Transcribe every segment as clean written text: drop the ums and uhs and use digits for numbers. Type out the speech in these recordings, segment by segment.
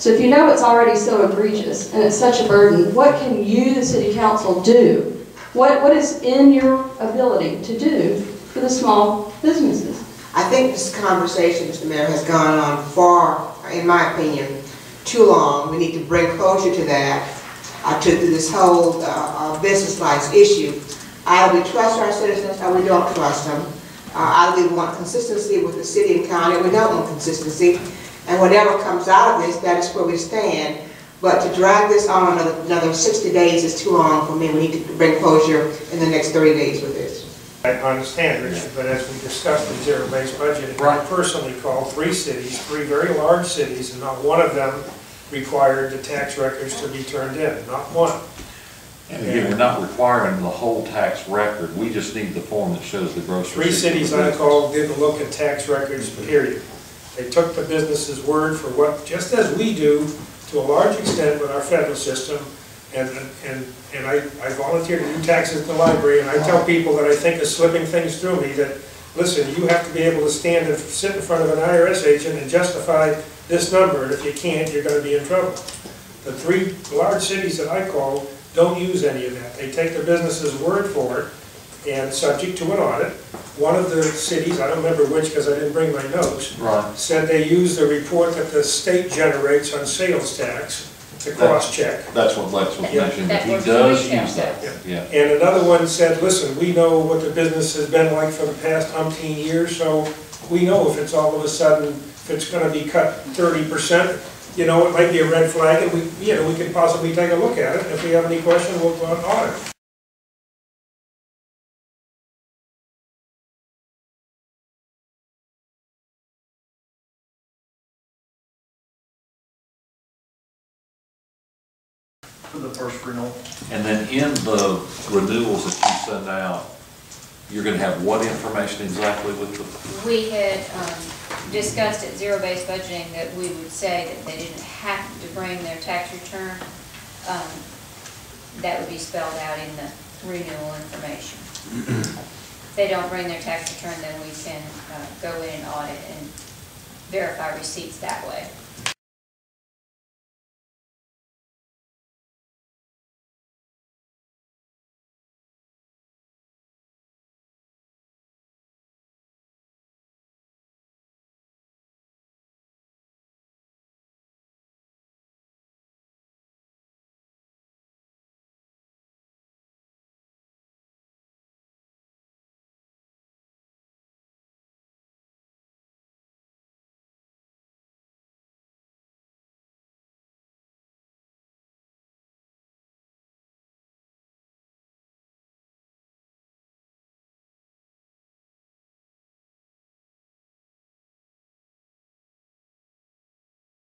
So if you know it's already so egregious and it's such a burden, what can you, the City Council, do? What is in your ability to do for the small businesses? I think this conversation, Mr. Mayor, has gone on far, in my opinion, too long. We need to bring closure to that, to this whole business license issue. Either we trust our citizens or we don't trust them. Either we want consistency with the city and county or we don't want consistency. And whatever comes out of this, that is where we stand. But to drag this on another 60 days is too long for me. We need to bring closure in the next 30 days with this. I understand, Richard, but as we discussed in zero-based budgeting, I personally called 3 cities, 3 very large cities, and not one of them required the tax records to be turned in, not one. And again, we're not requiring the whole tax record, we just need the form that shows the gross receipt. 3 cities I called didn't look at tax records, period. They took the business's word for what, just as we do to a large extent with our federal system, and I volunteer to do taxes at the library, and I tell people that I think are slipping things through me that, listen, you have to be able to stand and sit in front of an IRS agent and justify this number, and if you can't, you're going to be in trouble. The 3 large cities that I called don't use any of that. They take the business's word for it, and subject to an audit. One of the cities, I don't remember which because I didn't bring my notes, said they use the report that the state generates on sales tax to cross-check. That's what Lex was mentioning, that he does use that. Yeah. And another one said, listen, we know what the business has been like for the past umpteen years, so we know if it's all of a sudden, if it's going to be cut 30%, you know, it might be a red flag, and we could possibly take a look at it. If we have any question, we'll go and audit. For the first renewal. And then in the renewals that you send out, you're going to have what information exactly with the... We had discussed at zero-based budgeting that we would say that they didn't have to bring their tax return. That would be spelled out in the renewal information. If they don't bring their tax return, then we can go in and audit and verify receipts that way.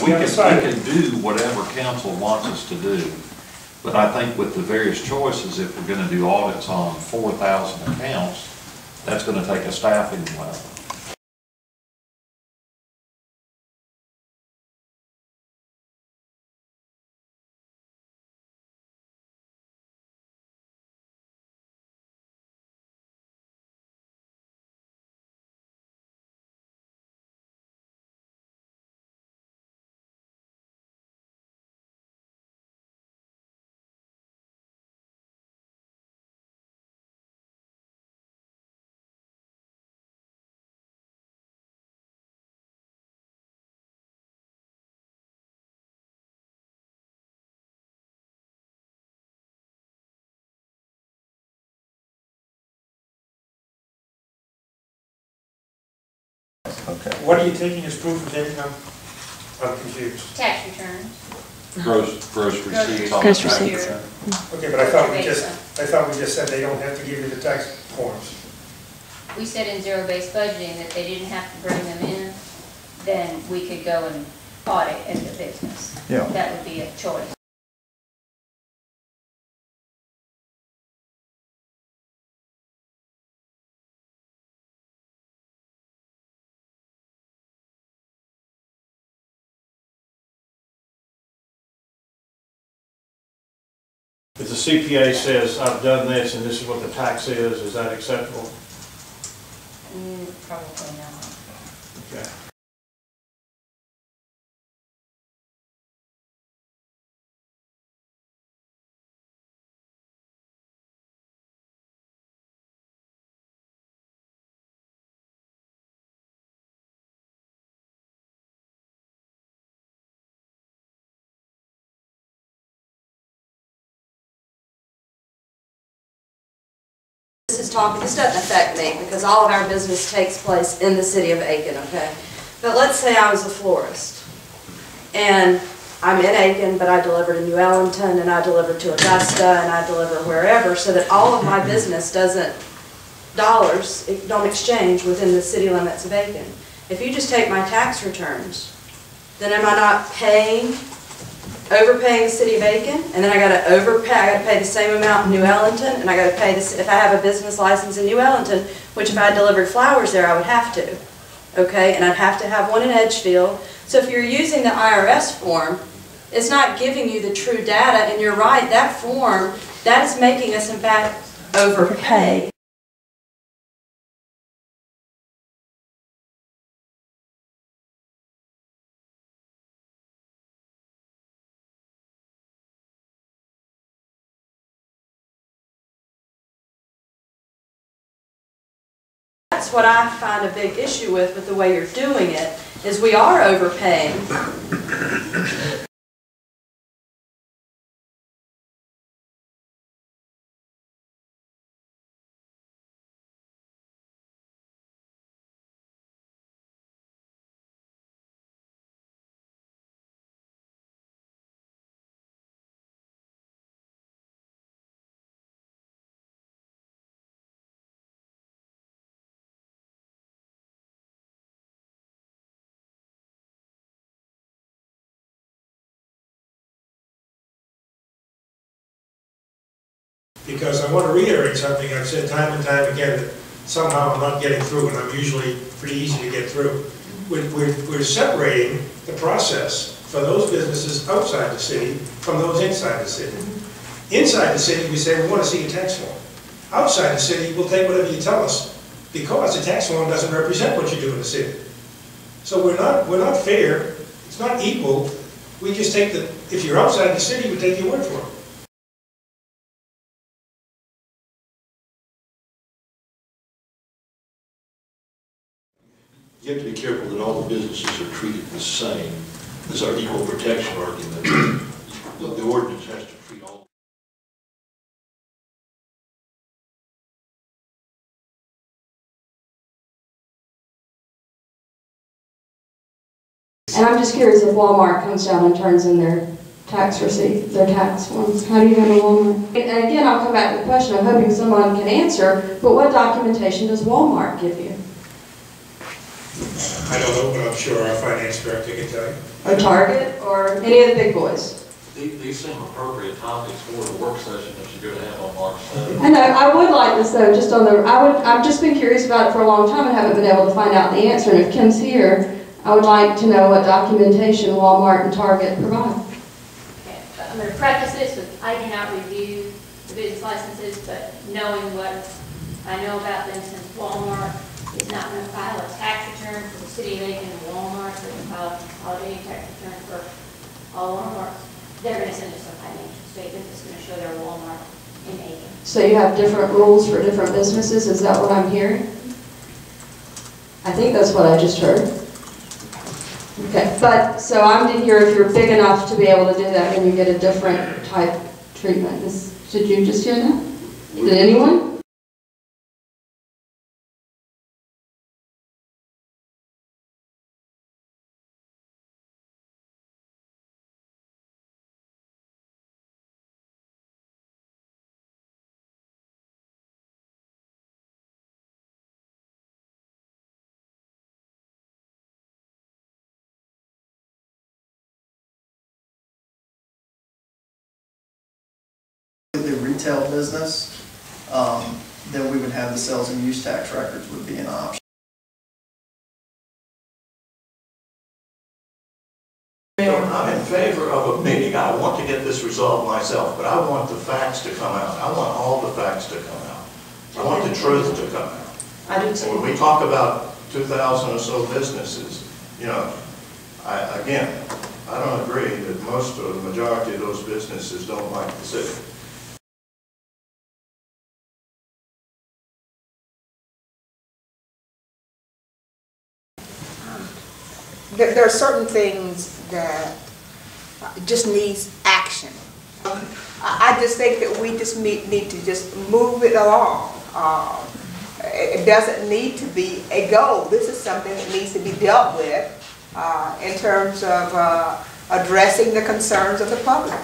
We can do whatever council wants us to do, but I think with the various choices, if we're going to do audits on 4,000 accounts, that's going to take a staffing level. Okay. What are you taking as proof of income? I'm confused. Tax returns. Gross receipts on the Gross tax receipts. return. Okay, but I thought we just said they don't have to give you the tax forms. We said in zero-based budgeting that they didn't have to bring them in, then we could go and audit at the business. Yeah. That would be a choice. If the CPA says, I've done this and this is what the tax is that acceptable? Probably not. Okay. This is talking, this doesn't affect me because all of our business takes place in the city of Aiken, okay? But let's say I was a florist and I'm in Aiken, but I deliver to New Ellington and I deliver to Augusta and I deliver wherever, so that all of my business don't exchange within the city limits of Aiken. If you just take my tax returns, then am I not overpaying the city of Aiken? And then I gotta pay the same amount in New Ellington, and I gotta pay this, if I have a business license in New Ellington, which if I delivered flowers there, I would have to. Okay, and I'd have to have one in Edgefield. So if you're using the IRS form, it's not giving you the true data, and you're right, that form, that is making us in fact overpay. That's what I find a big issue with the way you're doing it, is we are overpaying. Because I want to reiterate something I've said time and time again, that somehow I'm not getting through, and I'm usually pretty easy to get through. We're separating the process for those businesses outside the city from those inside the city. Inside the city, we say we want to see a tax form. Outside the city, we'll take whatever you tell us, because the tax form doesn't represent what you do in the city. So we're not fair. It's not equal. We just take the, if you're outside the city, we take your word for it. You have to be careful that all the businesses are treated the same. This is our equal protection argument. The ordinance has to treat all. And I'm just curious, if Walmart comes down and turns in their tax receipt, their tax forms, how do you handle Walmart? And again, I'll come back to the question, I'm hoping someone can answer, but what documentation does Walmart give you? I don't know, but I'm sure our finance director can tell you. Or Target, or any of the big boys? These seem appropriate topics for the work session that you're going to have on March 7th. I know, I would like this though, just on the, I've just been curious about it for a long time and haven't been able to find out the answer, and if Kim's here, I would like to know what documentation Walmart and Target provide. Okay, I'm going to preface this with, I cannot review the business licenses, but knowing what I know about them, since Walmart is not going to file a tax return for the city of Aiken and Walmart, they're going to file a holiday tax return for all Walmarts. They're going to send us a financial statement that's going to show their Walmart in Aiken. So you have different rules for different businesses, is that what I'm hearing? I think that's what I just heard. Okay, but, so I'm to hear if you're big enough to be able to do that, then you get a different type treatment. Did you just hear that? Did anyone? The retail business, then we would have the sales and use tax records would be an option. I'm in favor of a meeting. I want to get this resolved myself, but I want the facts to come out. I want all the facts to come out. I want the truth to come out. I do too. When we talk about 2,000 or so businesses, you know, again, I don't agree that most or the majority of those businesses don't like the city. There are certain things that just needs action. I just think that we just need to just move it along. It doesn't need to be a goal. This is something that needs to be dealt with in terms of addressing the concerns of the public.